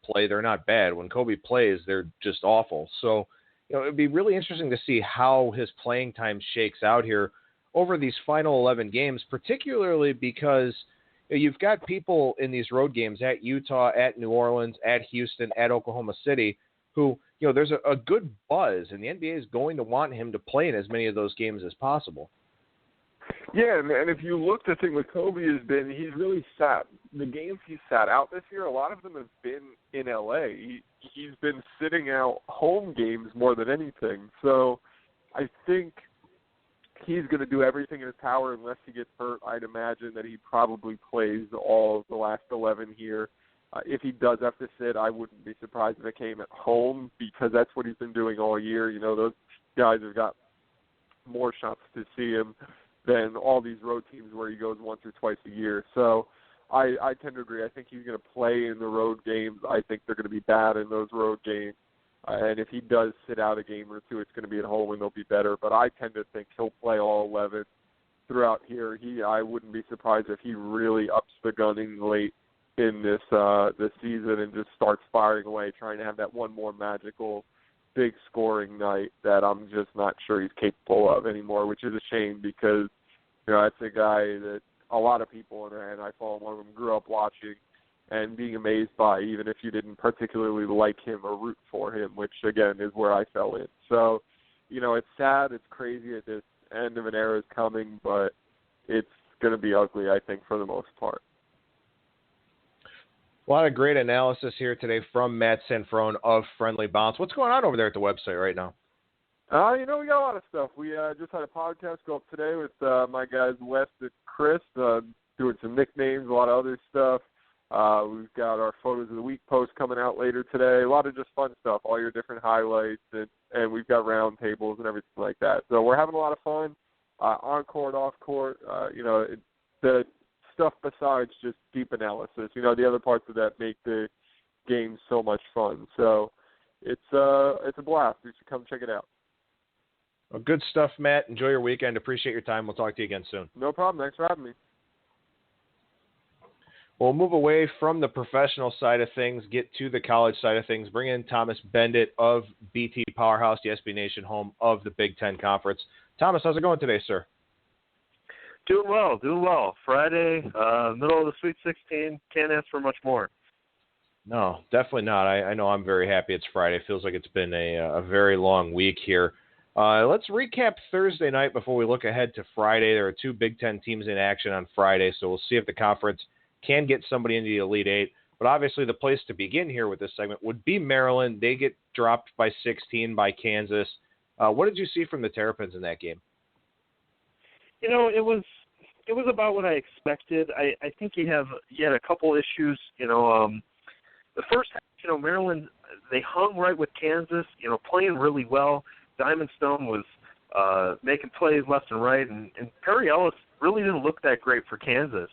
play, they're not bad. When Kobe plays, they're just awful. So, it'd be really interesting to see how his playing time shakes out here over these final 11 games, particularly because you've got people in these road games at Utah, at New Orleans, at Houston, at Oklahoma City, who, there's a good buzz, and the NBA is going to want him to play in as many of those games as possible. Yeah, and if you look, the thing with Kobe has been he's really sat. The games he's sat out this year, a lot of them have been in L.A. He's been sitting out home games more than anything. So I think he's going to do everything in his power unless he gets hurt. I'd imagine that he probably plays all of the last 11 here. If he does have to sit, I wouldn't be surprised if it came at home because that's what he's been doing all year. Those guys have got more shots to see him than all these road teams where he goes once or twice a year. So I tend to agree. I think he's going to play in the road games. I think they're going to be bad in those road games. And if he does sit out a game or two, it's going to be at home and they'll be better. But I tend to think he'll play all 11 throughout here. I wouldn't be surprised if he really ups the gunning late in this season and just starts firing away, trying to have that one more magical big scoring night that I'm just not sure he's capable of anymore, which is a shame because, that's a guy that a lot of people, and I follow one of them, grew up watching and being amazed by, even if you didn't particularly like him or root for him, which, again, is where I fell in. So, it's sad, it's crazy that this end of an era is coming, but it's going to be ugly, I think, for the most part. A lot of great analysis here today from Matt Cianfrone of Friendly Bounce. What's going on over there at the website right now? We got a lot of stuff. We just had a podcast go up today with my guys Wes and Chris, doing some nicknames, a lot of other stuff. We've got our Photos of the Week post coming out later today. A lot of just fun stuff, all your different highlights, and we've got round tables and everything like that. So we're having a lot of fun on court, off court. The stuff besides just deep analysis. The other parts of that make the game so much fun. So it's a blast. You should come check it out. Well, good stuff, Matt. Enjoy your weekend. Appreciate your time. We'll talk to you again soon. No problem. Thanks for having me. We'll move away from the professional side of things, get to the college side of things, bring in Thomas Beindit of BTPowerhouse, the SB Nation home of the Big Ten Conference. Thomas, how's it going today, sir? Doing well. Friday, middle of the Sweet 16. Can't ask for much more. No, definitely not. I know I'm very happy it's Friday. It feels like it's been a very long week here. Let's recap Thursday night before we look ahead to Friday. There are two Big Ten teams in action on Friday, so we'll see if the conference can get somebody into the Elite Eight. But obviously the place to begin here with this segment would be Maryland. They get dropped by 16 by Kansas. What did you see from the Terrapins in that game? It was about what I expected. I think you had a couple issues. The first half, Maryland, they hung right with Kansas, playing really well. Diamond Stone was making plays left and right, and Perry Ellis really didn't look that great for Kansas.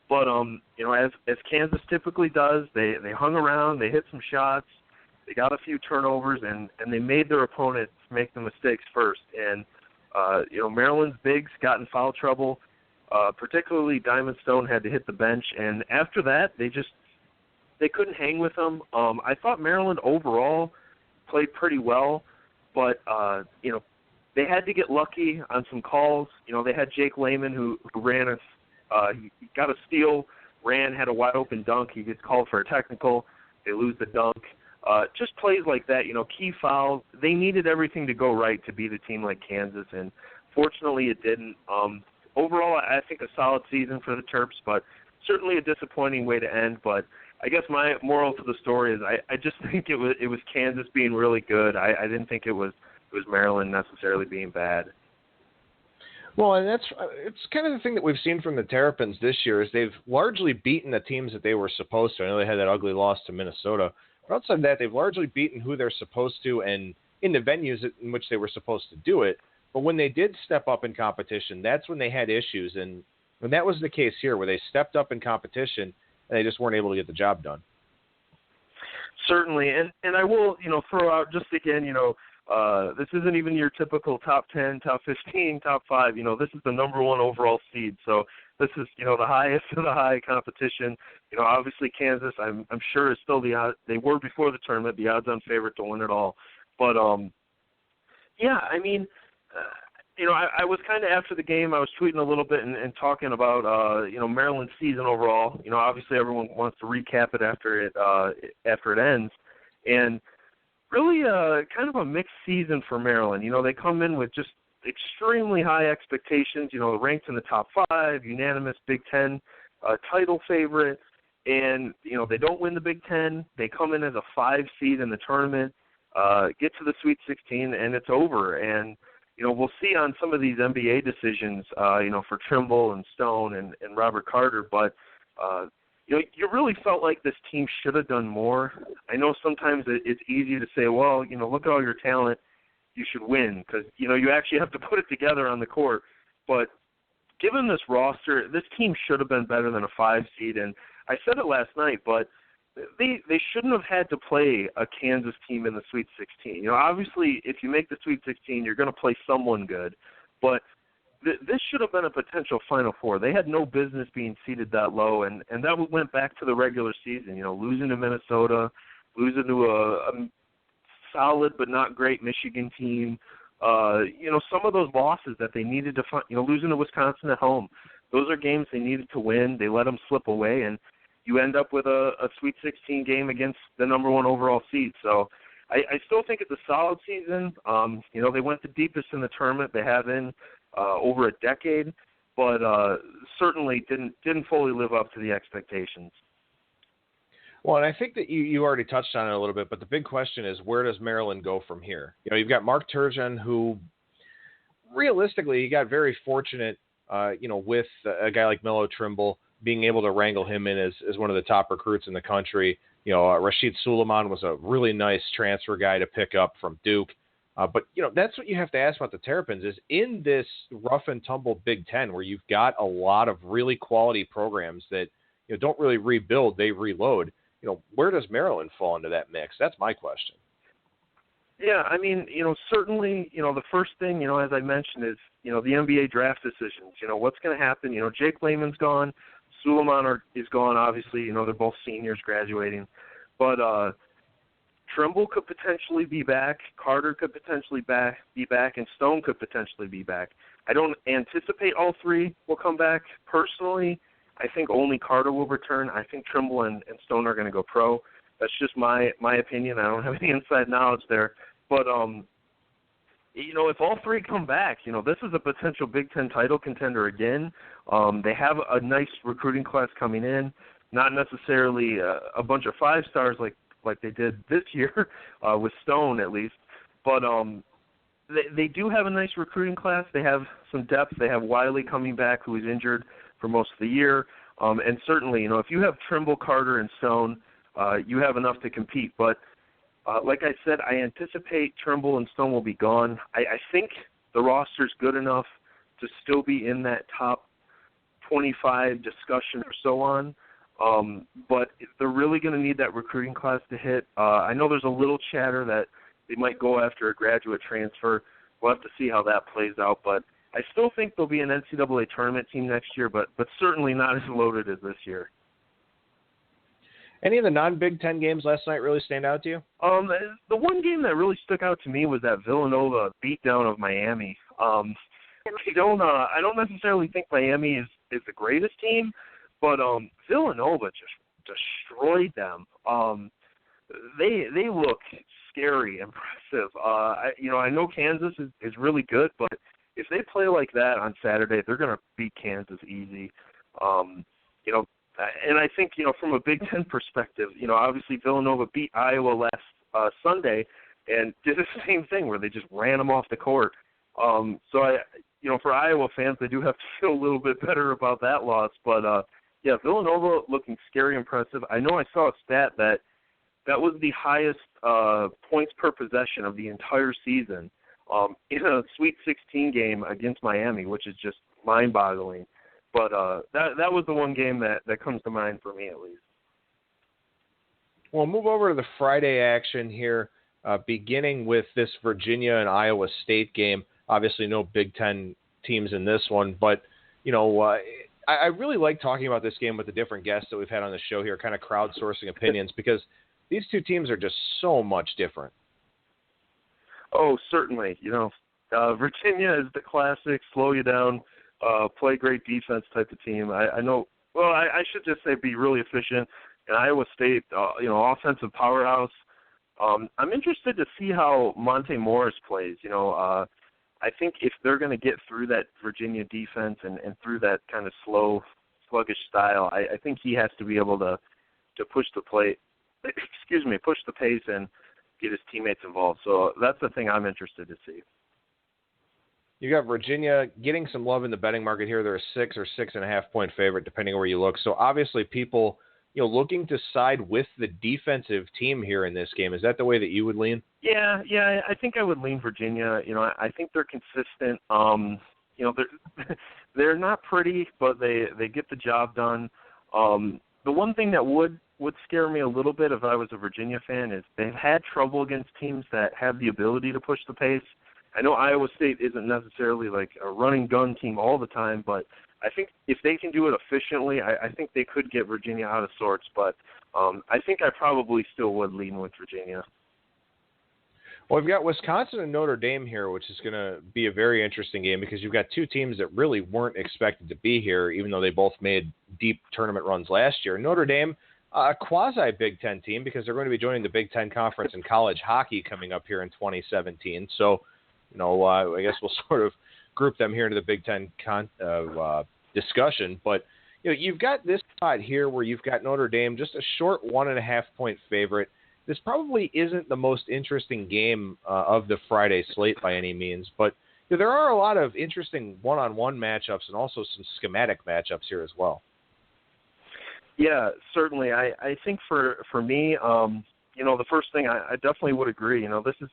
But, as Kansas typically does, they hung around, they hit some shots, they got a few turnovers, and they made their opponents make the mistakes first. And, Maryland's bigs got in foul trouble. Particularly Diamond Stone had to hit the bench, and after that, they couldn't hang with them. I thought Maryland overall played pretty well, but they had to get lucky on some calls. They had Jake Lehman who ran he got a steal, had a wide open dunk. He gets called for a technical. They lose the dunk. Just plays like that, key fouls. They needed everything to go right to beat a team like Kansas, and fortunately it didn't. Overall, I think a solid season for the Terps, but certainly a disappointing way to end. But I guess my moral to the story is I just think it was Kansas being really good. I didn't think it was Maryland necessarily being bad. Well, and it's kind of the thing that we've seen from the Terrapins this year is they've largely beaten the teams that they were supposed to. I know they had that ugly loss to Minnesota, but outside of that, they've largely beaten who they're supposed to and in the venues in which they were supposed to do it. But when they did step up in competition, that's when they had issues, and that was the case here, where they stepped up in competition and they just weren't able to get the job done. Certainly, and I will throw out just again This isn't even your typical top 10, top 15, top 5. This is the number 1 overall seed. So this is, the highest of the high competition. Obviously Kansas, I'm sure is still they were before the tournament, the odds-on favorite to win it all. But, I was kind of after the game, I was tweeting a little bit and talking about, Maryland's season overall. Obviously everyone wants to recap it after it ends. And really kind of a mixed season for Maryland. They come in with just extremely high expectations, ranked in the top 5, unanimous Big Ten title favorite. And, they don't win the Big Ten. They come in as a 5 seed in the tournament, get to the Sweet 16, and it's over. And, we'll see on some of these NBA decisions, for Trimble and Stone and Robert Carter. But, you really felt like this team should have done more. I know sometimes it's easy to say, well, look at all your talent, you should win, because, you actually have to put it together on the court. But given this roster, this team should have been better than a 5 seed. And I said it last night, but they shouldn't have had to play a Kansas team in the Sweet 16. Obviously, if you make the Sweet 16, you're going to play someone good. But this should have been a potential Final Four. They had no business being seated that low, and that went back to the regular season. Losing to Minnesota, losing to a solid but not great Michigan team. Some of those losses that they needed to find. Losing to Wisconsin at home. Those are games they needed to win. They let them slip away, and you end up with a Sweet 16 game against the number 1 overall seed. So I still think it's a solid season. They went the deepest in the tournament they have in over a decade, but certainly didn't fully live up to the expectations. Well, and I think that you already touched on it a little bit, but the big question is, where does Maryland go from here? You've got Mark Turgeon, who realistically he got very fortunate, with a guy like Melo Trimble being able to wrangle him in as one of the top recruits in the country. Rashid Suleiman was a really nice transfer guy to pick up from Duke. But, that's what you have to ask about the Terrapins is in this rough and tumble Big Ten where you've got a lot of really quality programs that don't really rebuild, they reload. Where does Maryland fall into that mix? That's my question. Yeah, I mean, certainly, the first thing, as I mentioned is, the NBA draft decisions. What's going to happen? Jake Layman's gone. Suleiman is gone, obviously. They're both seniors graduating. But Trimble could potentially be back. Carter could potentially be back. And Stone could potentially be back. I don't anticipate all 3 will come back. Personally, I think only Carter will return. I think Trimble and Stone are going to go pro. That's just my opinion. I don't have any inside knowledge there. But, if all 3 come back, this is a potential Big Ten title contender again. They have a nice recruiting class coming in, not necessarily a bunch of 5-stars like they did this year with Stone at least. But they do have a nice recruiting class. They have some depth. They have Wiley coming back, who is injured for most of the year. And certainly, if you have Trimble, Carter, and Stone, you have enough to compete. But like I said, I anticipate Trimble and Stone will be gone. I think the roster's good enough to still be in that top 25 discussion or so on. But they're really going to need that recruiting class to hit. I know there's a little chatter that they might go after a graduate transfer. We'll have to see how that plays out. But I still think there'll be an NCAA tournament team next year, but certainly not as loaded as this year. Any of the non-Big Ten games last night really stand out to you? The one game that really stuck out to me was that Villanova beatdown of Miami. I don't necessarily think Miami is the greatest team, but Villanova just destroyed them. They look scary, impressive. I know Kansas is really good, but if they play like that on Saturday, they're going to beat Kansas easy. And I think, from a Big Ten perspective, obviously Villanova beat Iowa last Sunday and did the same thing where they just ran them off the court. For Iowa fans, they do have to feel a little bit better about that loss. But, Villanova looking scary impressive. I know I saw a stat that was the highest points per possession of the entire season in a Sweet 16 game against Miami, which is just mind-boggling. But that was the one game that comes to mind for me, at least. Well, move over to the Friday action here. beginning with this Virginia and Iowa State game. Obviously, no Big Ten teams in this one, but, I really like talking about this game with the different guests that we've had on the show here, kind of crowdsourcing opinions, because these two teams are just so much different. Oh, certainly. Virginia is the classic, slow you down, play great defense type of team. I know. Well, I should just say be really efficient. And Iowa State, offensive powerhouse. I'm interested to see how Monte Morris plays. I think if they're going to get through that Virginia defense and through that kind of slow, sluggish style, I think he has to be able to push the push the pace and get his teammates involved. So that's the thing I'm interested to see. You got Virginia getting some love in the betting market here. They're a 6 or 6.5 point favorite, depending on where you look. So obviously people, looking to side with the defensive team here in this game. Is that the way that you would lean? Yeah, I think I would lean Virginia. I think they're consistent. They're not pretty, but they get the job done. The one thing that would scare me a little bit if I was a Virginia fan is they've had trouble against teams that have the ability to push the pace. I know Iowa State isn't necessarily like a running gun team all the time, but I think if they can do it efficiently, I think they could get Virginia out of sorts. But I think I probably still would lean with Virginia. Well, we've got Wisconsin and Notre Dame here, which is going to be a very interesting game because you've got two teams that really weren't expected to be here, even though they both made deep tournament runs last year. Notre Dame, a quasi-Big Ten team because they're going to be joining the Big Ten Conference in college hockey coming up here in 2017. So, I guess we'll sort of group them here into the Big Ten discussion. But, you've got this spot here where you've got Notre Dame, just a short 1.5 point favorite. This probably isn't the most interesting game of the Friday slate by any means, but there are a lot of interesting one-on-one matchups and also some schematic matchups here as well. Yeah, certainly. I think for me, the first thing I definitely would agree. This is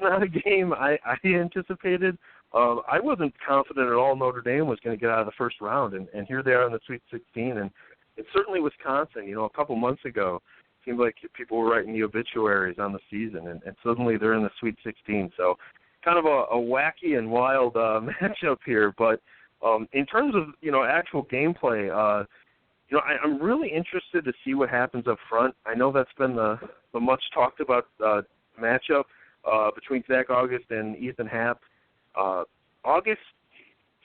not a game I anticipated. I wasn't confident at all Notre Dame was going to get out of the first round, and here they are in the Sweet 16. And it's certainly Wisconsin. A couple months ago, it seemed like people were writing the obituaries on the season, and suddenly they're in the Sweet 16. So kind of a wacky and wild matchup here. But in terms of, actual gameplay, I'm really interested to see what happens up front. I know that's been the much talked about matchup between Zach August and Ethan Happ. August,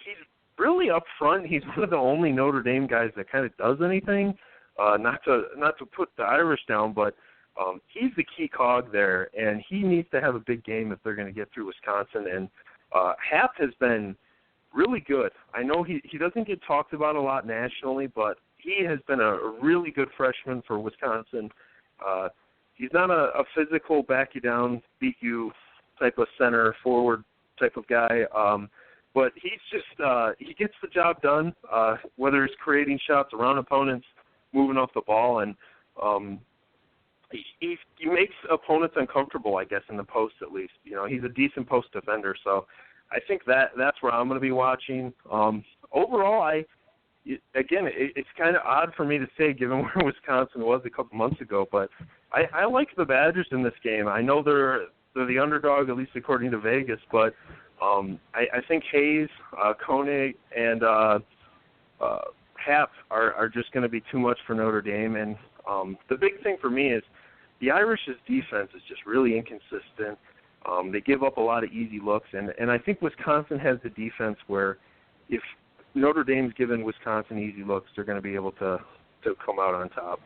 he's really up front. He's one of the only Notre Dame guys that kind of does anything. Not to put the Irish down, but he's the key cog there, and he needs to have a big game if they're going to get through Wisconsin. And Happ has been really good. I know he doesn't get talked about a lot nationally, but he has been a really good freshman for Wisconsin. He's not a physical, back you down, beat you type of center forward type of guy, but he's just he gets the job done, whether it's creating shots around opponents, moving off the ball, and he makes opponents uncomfortable, I guess, in the post at least. He's a decent post defender, so I think that's where I'm going to be watching. Overall, it's kind of odd for me to say given where Wisconsin was a couple months ago, but I like the Badgers in this game. I know they're the underdog, at least according to Vegas, but I think Hayes, Koenig, and Happ are just going to be too much for Notre Dame. And the big thing for me is the Irish's defense is just really inconsistent. They give up a lot of easy looks, and I think Wisconsin has the defense where if Notre Dame's given Wisconsin easy looks, they're going to be able to come out on top.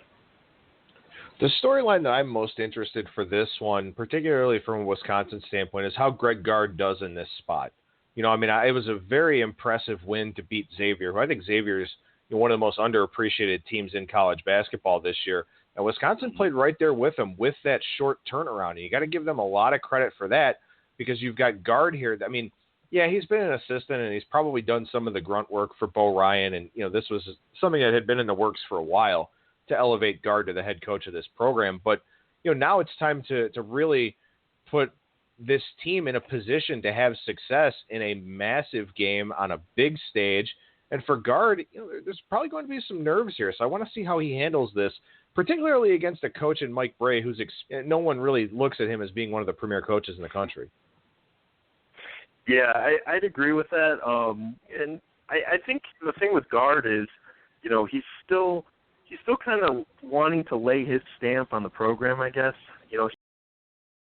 The storyline that I'm most interested for this one, particularly from a Wisconsin standpoint, is how Greg Gard does in this spot. It was a very impressive win to beat Xavier, who I think Xavier is one of the most underappreciated teams in college basketball this year. And Wisconsin played right there with them with that short turnaround. And you got to give them a lot of credit for that because you've got Gard here. Yeah, he's been an assistant and he's probably done some of the grunt work for Bo Ryan. And, this was something that had been in the works for a while to elevate Gard to the head coach of this program. But, now it's time to really put this team in a position to have success in a massive game on a big stage. And for Guard, there's probably going to be some nerves here. So I want to see how he handles this, particularly against a coach in Mike Bray, no one really looks at him as being one of the premier coaches in the country. Yeah, I'd agree with that. And I think the thing with Guard is, he's still kind of wanting to lay his stamp on the program, I guess.